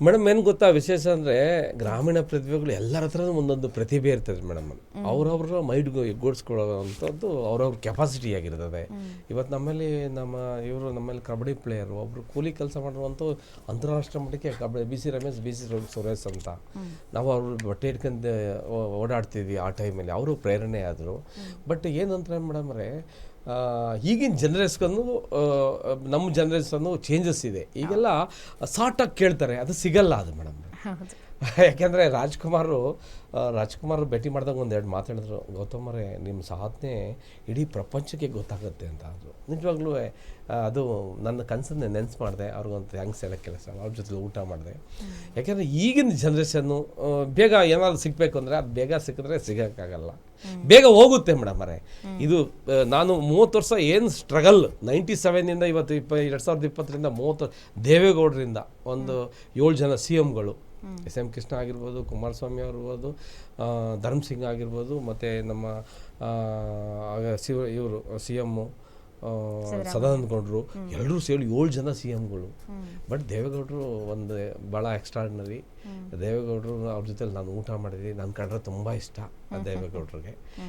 Madam ಏನು ಗೊತ್ತಾ ವಿಶೇಷ ಅಂದರೆ ಗ್ರಾಮೀಣ ಪ್ರತಿಭೆಗಳು ಎಲ್ಲರ ಹತ್ರನೂ ಒಂದೊಂದು ಪ್ರತಿಭೆ ಇರ್ತದೆ ಮೇಡಮ್. ಅವ್ರವ್ರ ಮೈಂಡ್ಗೆ ಎಗ್ಗೂಡಿಸ್ಕೊಳ್ಳೋವಂಥದ್ದು ಅವ್ರವ್ರ ಕೆಪಾಸಿಟಿ ಆಗಿರ್ತದೆ. ಇವತ್ತು ನಮ್ಮಲ್ಲಿ ನಮ್ಮಲ್ಲಿ ಕಬಡ್ಡಿ ಪ್ಲೇಯರು ಒಬ್ಬರು ಕೂಲಿ ಕೆಲಸ ಮಾಡಿರುವಂಥ ಅಂತಾರಾಷ್ಟ್ರೀಯ ಮಟ್ಟಕ್ಕೆ kabaddi B C Ramesh, B C Suresh ಅಂತ ನಾವು ಅವ್ರ ಬಟ್ಟೆ ಇಟ್ಕೊಂಡು ಓಡಾಡ್ತಿದ್ವಿ ಆ ಟೈಮಲ್ಲಿ. ಅವರು ಪ್ರೇರಣೆ ಆದರು. ಬಟ್ ಏನಂತಾರೆ ಮೇಡಮ್ರೆ, ಈಗಿನ ಜನ್ರೇಷನ್ನು ನಮ್ಮ ಜನ್ರೇಷನ್ನು ಚೇಂಜಸ್ ಇದೆ. ಈಗೆಲ್ಲ ಸಾಟಾಗಿ ಕೇಳ್ತಾರೆ, ಅದು ಸಿಗಲ್ಲ ಅದು ಮೇಡಮ್. ಯಾಕೆಂದರೆ ರಾಜ್ಕುಮಾರ್ ಭೇಟಿ ಮಾಡಿದಾಗ ಒಂದೆರಡು ಮಾತಾಡಿದ್ರು, ಗೌತಮರೇ ನಿಮ್ಮ ಸಾಧನೆ ಇಡೀ ಪ್ರಪಂಚಕ್ಕೆ ಗೊತ್ತಾಗುತ್ತೆ ಅಂತ ಅಂದರು. ನಿಜವಾಗ್ಲೂ ಅದು ನನ್ನ ಕನಸನ್ನೇ ನೆನ್ಸು ಮಾಡಿದೆ. ಅವ್ರಿಗೊಂದು ಥ್ಯಾಂಕ್ಸ್ ಹೇಳೋಕ್ಕೆ ಕೆಲಸ, ಅವ್ರ ಜೊತೆ ಊಟ ಮಾಡಿದೆ. ಯಾಕೆಂದರೆ ಈಗಿನ ಜನ್ರೇಷನ್ನು ಬೇಗ ಏನಾದ್ರು ಸಿಗಬೇಕು ಅಂದರೆ ಅದು ಬೇಗ ಸಿಕ್ಕಿದ್ರೆ ಸಿಗೋಕ್ಕಾಗಲ್ಲ, ಬೇಗ ಹೋಗುತ್ತೆ ಮೇಡಮ್. ಇದು ನಾನು 30 ವರ್ಷ ಏನು ಸ್ಟ್ರಗಲ್ 97 ಇವತ್ತು 2020 30 ದೇವೇಗೌಡರಿಂದ ಒಂದು 7 ಜನ CMಗಳು, SM ಕೃಷ್ಣ ಆಗಿರ್ಬೋದು, ಕುಮಾರಸ್ವಾಮಿ ಆಗಿರ್ಬೋದು, ಧರ್ಮಸಿಂಗ್ ಆಗಿರ್ಬೋದು, ಮತ್ತು ನಮ್ಮ ಇವರು CM ಸದಾನಂದ ಗೌಡರು, ಎಲ್ಲರೂ ಸೇರಿ 7 ಜನ CMಗಳು. ಬಟ್ ದೇವೇಗೌಡರು ಒಂದು ಭಾಳ ಎಕ್ಸ್ಟ್ರಾರ್ಡಿನರಿ. ದೇವೇಗೌಡರು ಅವ್ರ ಜೊತೆಲಿ ನಾನು ಊಟ ಮಾಡಿದ್ವಿ. ನನ್ನ ಕಂಡ್ರೆ ತುಂಬ ಇಷ್ಟ ದೇವೇಗೌಡರಿಗೆ.